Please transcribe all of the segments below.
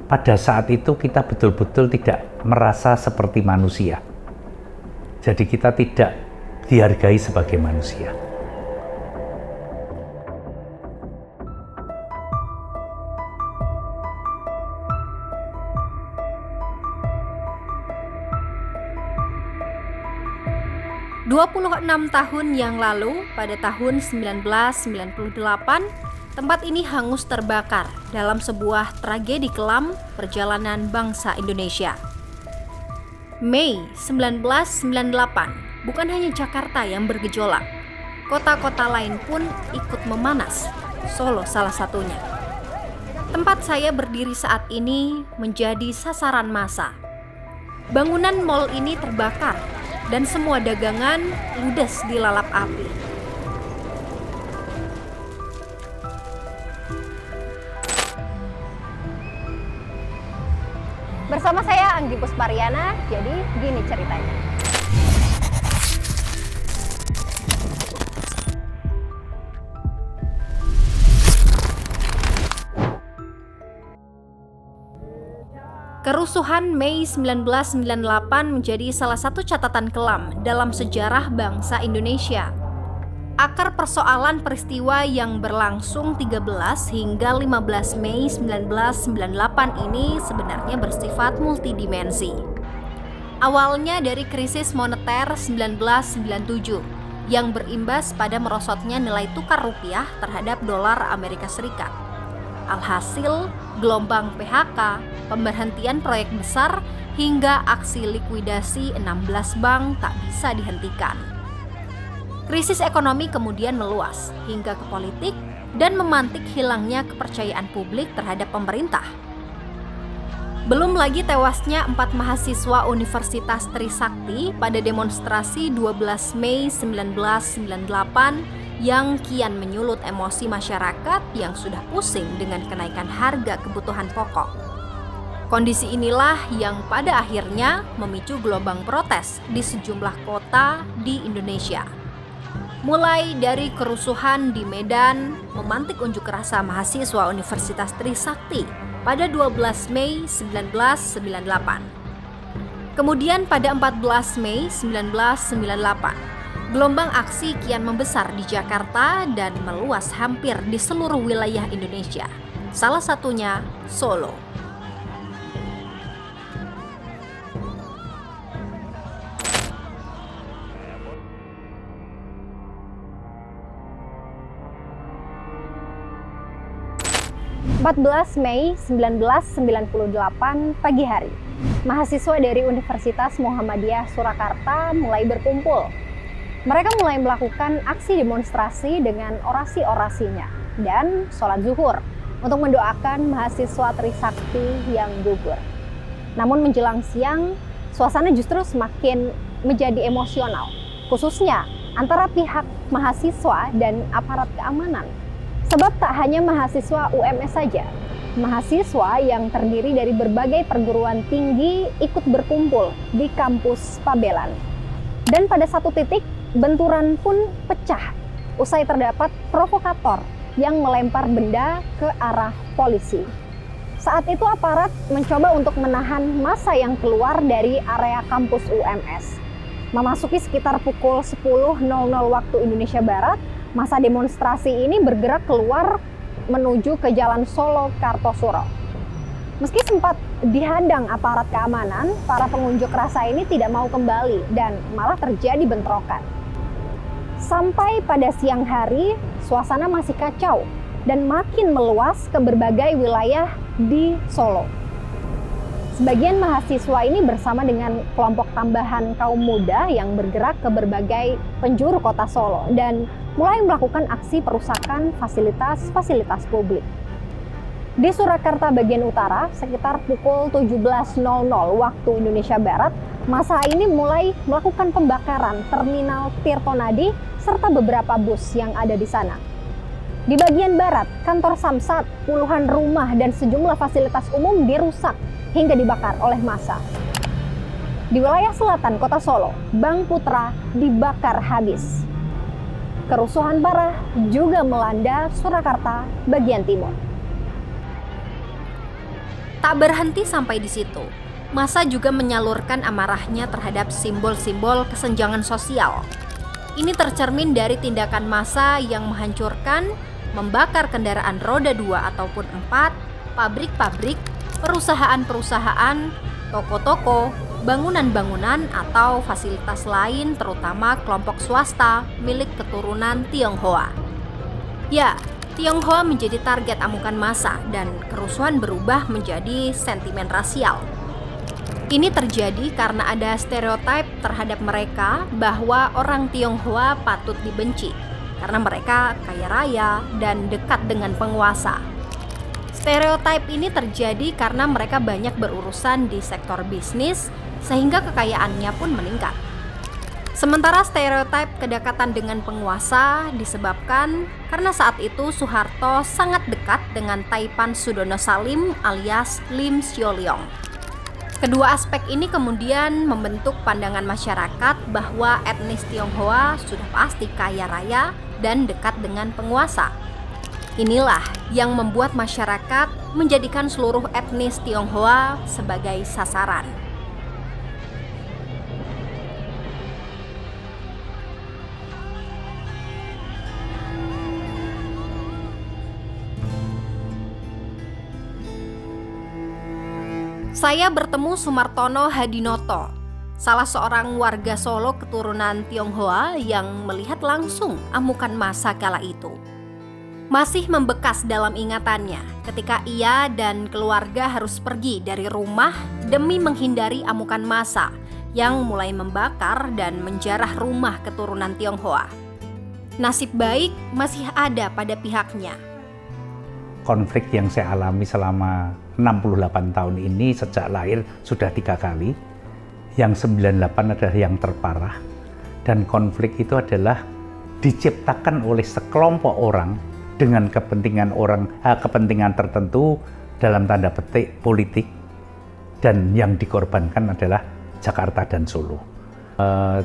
pada saat itu kita betul-betul tidak merasa seperti manusia. Jadi kita tidak dihargai sebagai manusia. Tahun yang lalu, pada tahun 1998, tempat ini hangus terbakar dalam sebuah tragedi kelam perjalanan bangsa Indonesia. Mei 1998, bukan hanya Jakarta yang bergejolak, kota-kota lain pun ikut memanas, Solo salah satunya. Tempat saya berdiri saat ini menjadi sasaran massa. Bangunan mal ini terbakar dan semua dagangan ludes dilalap api. Bersama saya Anggi Puspariana, jadi gini ceritanya. Kerusuhan Mei 1998 menjadi salah satu catatan kelam dalam sejarah bangsa Indonesia. Akar persoalan peristiwa yang berlangsung 13 hingga 15 Mei 1998 ini sebenarnya bersifat multidimensi. Awalnya dari krisis moneter 1997 yang berimbas pada merosotnya nilai tukar rupiah terhadap dolar Amerika Serikat. Alhasil, gelombang PHK, pemberhentian proyek besar, hingga aksi likuidasi 16 bank tak bisa dihentikan. Krisis ekonomi kemudian meluas hingga ke politik dan memantik hilangnya kepercayaan publik terhadap pemerintah. Belum lagi tewasnya 4 mahasiswa Universitas Trisakti pada demonstrasi 12 Mei 1998 yang kian menyulut emosi masyarakat yang sudah pusing dengan kenaikan harga kebutuhan pokok. Kondisi inilah yang pada akhirnya memicu gelombang protes di sejumlah kota di Indonesia. Mulai dari kerusuhan di Medan, memantik unjuk rasa mahasiswa Universitas Trisakti pada 12 Mei 1998. Kemudian pada 14 Mei 1998, gelombang aksi kian membesar di Jakarta dan meluas hampir di seluruh wilayah Indonesia, salah satunya Solo. Mei 1998 pagi hari, mahasiswa dari Universitas Muhammadiyah Surakarta mulai berkumpul. Mereka mulai melakukan aksi demonstrasi dengan orasi-orasinya dan sholat zuhur untuk mendoakan mahasiswa Trisakti yang gugur. Namun menjelang siang, suasana justru semakin menjadi emosional, khususnya antara pihak mahasiswa dan aparat keamanan. Sebab tak hanya mahasiswa UMS saja, mahasiswa yang terdiri dari berbagai perguruan tinggi ikut berkumpul di kampus Pabelan. Dan pada satu titik, benturan pun pecah usai terdapat provokator yang melempar benda ke arah polisi. Saat itu aparat mencoba untuk menahan massa yang keluar dari area kampus UMS. Memasuki sekitar pukul 10.00 waktu Indonesia Barat, massa demonstrasi ini bergerak keluar menuju ke Jalan Solo Kartosuro. Meski sempat dihadang aparat keamanan, para pengunjuk rasa ini tidak mau kembali dan malah terjadi bentrokan. Sampai pada siang hari, suasana masih kacau dan makin meluas ke berbagai wilayah di Solo. Sebagian mahasiswa ini bersama dengan kelompok tambahan kaum muda yang bergerak ke berbagai penjuru kota Solo dan mulai melakukan aksi perusakan fasilitas publik. Di Surakarta bagian utara, sekitar pukul 17.00 waktu Indonesia Barat, massa ini mulai melakukan pembakaran terminal Tirtonadi serta beberapa bus yang ada di sana. Di bagian barat, kantor Samsat, puluhan rumah dan sejumlah fasilitas umum dirusak hingga dibakar oleh massa. Di wilayah selatan kota Solo, Bank Putra dibakar habis. Kerusuhan parah juga melanda Surakarta bagian timur. Tak berhenti sampai di situ, massa juga menyalurkan amarahnya terhadap simbol-simbol kesenjangan sosial. Ini tercermin dari tindakan massa yang menghancurkan, membakar kendaraan roda 2 ataupun 4, pabrik-pabrik, perusahaan-perusahaan, toko-toko, bangunan-bangunan atau fasilitas lain terutama kelompok swasta milik keturunan Tionghoa. Ya, Tionghoa menjadi target amukan massa dan kerusuhan berubah menjadi sentimen rasial. Ini terjadi karena ada stereotip terhadap mereka bahwa orang Tionghoa patut dibenci karena mereka kaya raya dan dekat dengan penguasa. Stereotip ini terjadi karena mereka banyak berurusan di sektor bisnis sehingga kekayaannya pun meningkat. Sementara stereotip kedekatan dengan penguasa disebabkan karena saat itu Soeharto sangat dekat dengan Taipan Sudono Salim alias Lim Sioliong. Kedua aspek ini kemudian membentuk pandangan masyarakat bahwa etnis Tionghoa sudah pasti kaya raya dan dekat dengan penguasa. Inilah yang membuat masyarakat menjadikan seluruh etnis Tionghoa sebagai sasaran. Saya bertemu Sumartono Hadinoto, salah seorang warga Solo keturunan Tionghoa yang melihat langsung amukan massa kala itu. Masih membekas dalam ingatannya ketika ia dan keluarga harus pergi dari rumah demi menghindari amukan massa yang mulai membakar dan menjarah rumah keturunan Tionghoa. Nasib baik masih ada pada pihaknya. Konflik yang saya alami selama 68 tahun ini sejak lahir sudah 3 kali. Yang 98 adalah yang terparah. Dan konflik itu adalah diciptakan oleh sekelompok orang dengan kepentingan tertentu dalam tanda petik politik, dan yang dikorbankan adalah Jakarta dan Solo.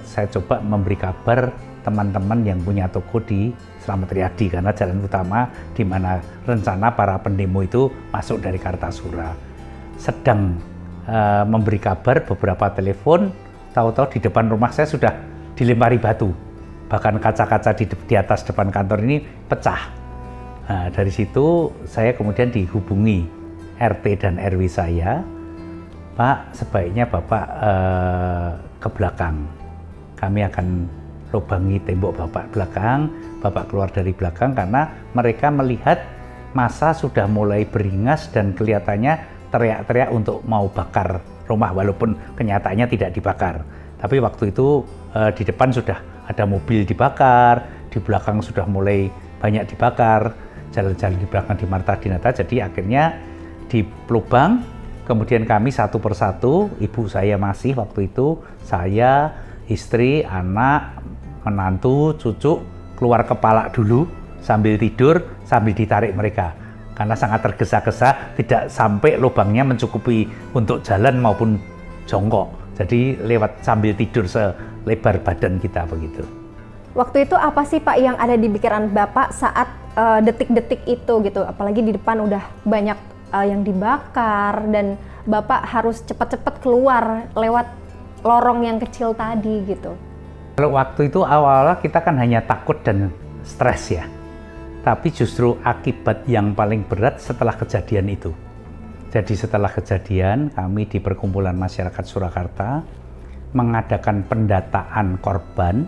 Saya coba memberi kabar teman-teman yang punya toko di Slamet Riyadi karena jalan utama di mana rencana para pendemo itu masuk dari Kartasura. Sedang memberi kabar, beberapa telepon, tahu-tahu di depan rumah saya sudah dilempari batu. Bahkan kaca-kaca di atas depan kantor ini pecah. Nah, dari situ saya kemudian dihubungi RT dan RW saya, Pak, sebaiknya Bapak ke belakang. Kami akan lubangi tembok Bapak belakang, Bapak keluar dari belakang karena mereka melihat massa sudah mulai beringas dan kelihatannya teriak-teriak untuk mau bakar rumah walaupun kenyataannya tidak dibakar. Tapi waktu itu di depan sudah ada mobil dibakar, di belakang sudah mulai banyak dibakar, jalan-jalan di belakang di Marta Dinata, jadi akhirnya di lubang, kemudian kami satu persatu, ibu saya masih waktu itu, saya, istri, anak, menantu, cucu, keluar kepala dulu sambil tidur, sambil ditarik mereka. Karena sangat tergesa-gesa, tidak sampai lubangnya mencukupi untuk jalan maupun jongkok. Jadi lewat sambil tidur selebar badan kita begitu. Waktu itu apa sih Pak yang ada di pikiran Bapak saat detik-detik itu gitu? Apalagi di depan udah banyak yang dibakar dan Bapak harus cepat-cepat keluar lewat lorong yang kecil tadi gitu. Kalau waktu itu awal-awal kita kan hanya takut dan stres ya. Tapi justru akibat yang paling berat setelah kejadian itu. Jadi setelah kejadian kami di Perkumpulan Masyarakat Surakarta mengadakan pendataan korban,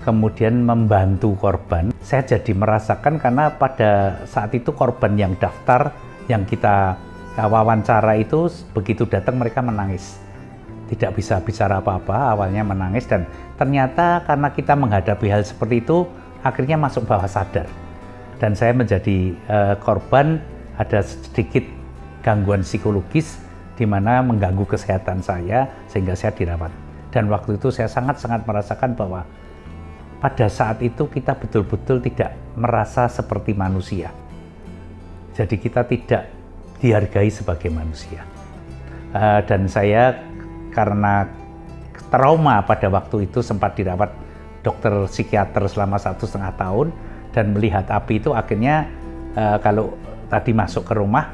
kemudian membantu korban. Saya jadi merasakan karena pada saat itu korban yang daftar, yang kita wawancara itu begitu datang mereka menangis. Tidak bisa bicara apa-apa, awalnya menangis dan ternyata karena kita menghadapi hal seperti itu, akhirnya masuk bawah sadar. Dan saya menjadi korban, ada sedikit gangguan psikologis di mana mengganggu kesehatan saya sehingga saya dirawat. Dan waktu itu saya sangat-sangat merasakan bahwa pada saat itu kita betul-betul tidak merasa seperti manusia. Jadi kita tidak dihargai sebagai manusia. Dan saya karena trauma pada waktu itu sempat dirawat dokter psikiater selama 1,5 tahun dan melihat api itu akhirnya kalau tadi masuk ke rumah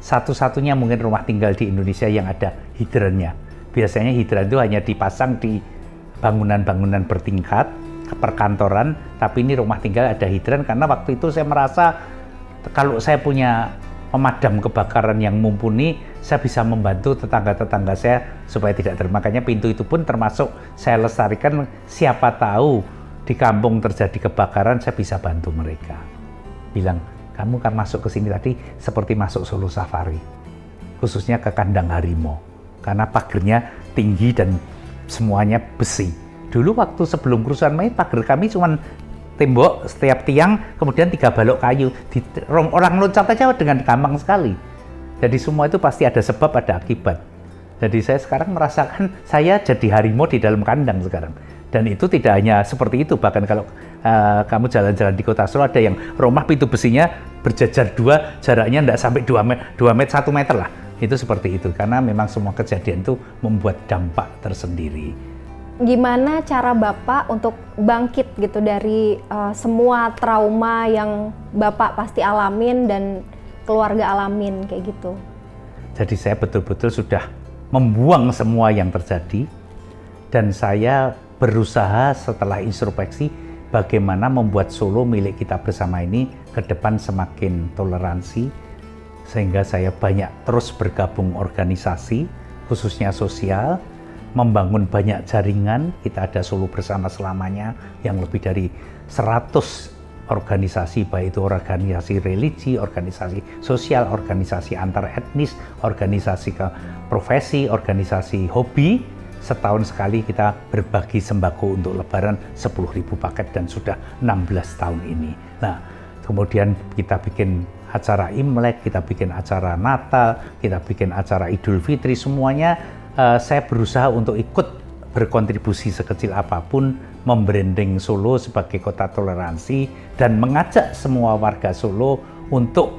satu-satunya mungkin rumah tinggal di Indonesia yang ada hidrannya. Biasanya hidran itu hanya dipasang di bangunan-bangunan bertingkat, perkantoran, tapi ini rumah tinggal ada hidran karena waktu itu saya merasa kalau saya punya pemadam kebakaran yang mumpuni, saya bisa membantu tetangga-tetangga saya supaya tidak makanya pintu itu pun termasuk saya lestarikan, siapa tahu di kampung terjadi kebakaran, saya bisa bantu mereka. Bilang, kamu kan masuk ke sini tadi seperti masuk Solo Safari, khususnya ke kandang harimau, karena pagernya tinggi dan semuanya besi. Dulu waktu sebelum kerusuhan Mei, pagar kami cuma tembok setiap tiang, kemudian 3 balok kayu. Orang loncat aja dengan gampang sekali. Jadi semua itu pasti ada sebab, ada akibat. Jadi saya sekarang merasakan saya jadi harimau di dalam kandang sekarang. Dan itu tidak hanya seperti itu, bahkan kalau kamu jalan-jalan di kota Solo ada yang rumah pintu besinya berjajar 2, jaraknya tidak sampai 2 meter, 1 meter lah. Itu seperti itu, karena memang semua kejadian itu membuat dampak tersendiri. Gimana cara Bapak untuk bangkit gitu dari semua trauma yang Bapak pasti alamin dan keluarga alamin kayak gitu? Jadi saya betul-betul sudah membuang semua yang terjadi dan saya berusaha setelah introspeksi bagaimana membuat Solo milik kita bersama ini ke depan semakin toleransi, sehingga saya banyak terus bergabung organisasi khususnya sosial, membangun banyak jaringan. Kita ada Solo Bersama Selamanya yang lebih dari 100 organisasi, baik itu organisasi religi, organisasi sosial, organisasi antar etnis, organisasi profesi, organisasi hobi. Setahun sekali kita berbagi sembako untuk Lebaran 10.000 paket dan sudah 16 tahun ini. Nah, kemudian kita bikin acara Imlek, kita bikin acara Natal, kita bikin acara Idul Fitri, semuanya saya berusaha untuk ikut berkontribusi sekecil apapun, membranding Solo sebagai kota toleransi dan mengajak semua warga Solo untuk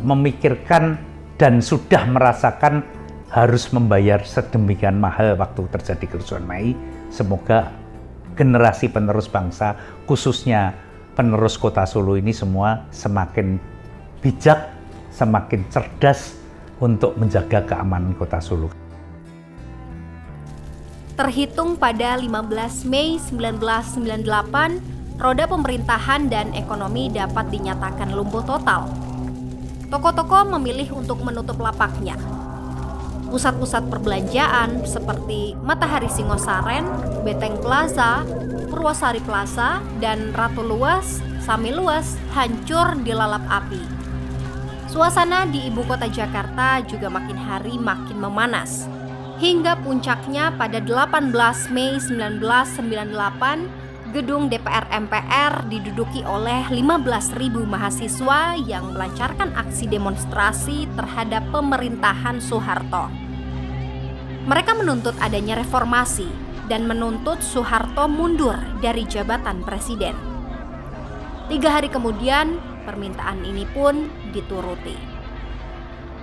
memikirkan dan sudah merasakan harus membayar sedemikian mahal waktu terjadi kerusuhan Mei. Semoga generasi penerus bangsa, khususnya penerus kota Solo ini semua semakin bijak, semakin cerdas untuk menjaga keamanan kota Solo. Terhitung pada 15 Mei 1998, roda pemerintahan dan ekonomi dapat dinyatakan lumpuh total. Toko-toko memilih untuk menutup lapaknya. Pusat-pusat perbelanjaan seperti Matahari Singosaren, Beteng Plaza, Purwosari Plaza, dan Ratu Luas, Sami Luas hancur dilalap api. Suasana di ibu kota Jakarta juga makin hari makin memanas. Hingga puncaknya pada 18 Mei 1998, gedung DPR MPR diduduki oleh 15.000 mahasiswa yang melancarkan aksi demonstrasi terhadap pemerintahan Soeharto. Mereka menuntut adanya reformasi dan menuntut Soeharto mundur dari jabatan presiden. 3 hari kemudian, permintaan ini pun dituruti.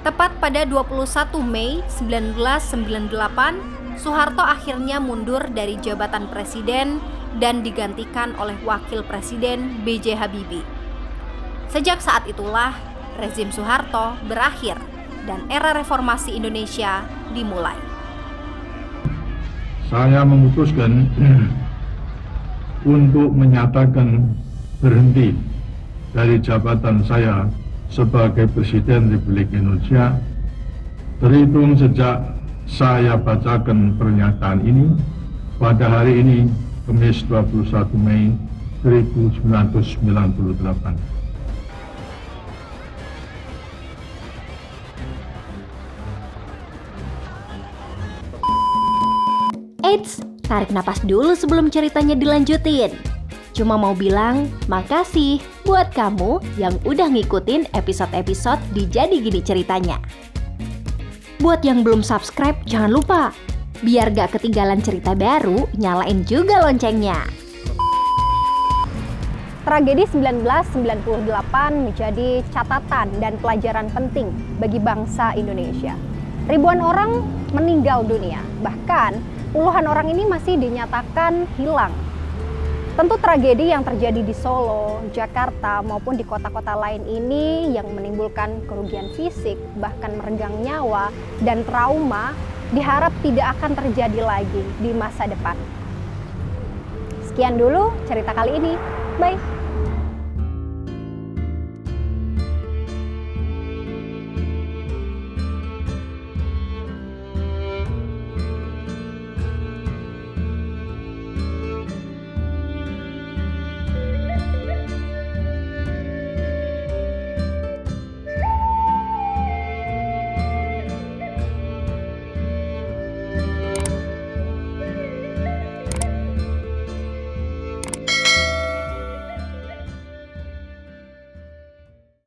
Tepat pada 21 Mei 1998, Soeharto akhirnya mundur dari jabatan presiden dan digantikan oleh Wakil Presiden B.J. Habibie. Sejak saat itulah, rezim Soeharto berakhir dan era reformasi Indonesia dimulai. Saya memutuskan untuk menyatakan berhenti dari jabatan saya sebagai Presiden Republik Indonesia terhitung sejak saya bacakan pernyataan ini pada hari ini, Kamis 21 Mei 1998. Eits, tarik napas dulu sebelum ceritanya dilanjutin. Cuma mau bilang makasih buat kamu yang udah ngikutin episode-episode di Jadi Gini Ceritanya. Buat yang belum subscribe, jangan lupa. Biar gak ketinggalan cerita baru, nyalain juga loncengnya. Tragedi 1998 menjadi catatan dan pelajaran penting bagi bangsa Indonesia. Ribuan orang meninggal dunia, bahkan puluhan orang ini masih dinyatakan hilang. Tentu tragedi yang terjadi di Solo, Jakarta, maupun di kota-kota lain ini yang menimbulkan kerugian fisik, bahkan meregang nyawa dan trauma, diharap tidak akan terjadi lagi di masa depan. Sekian dulu cerita kali ini. Bye!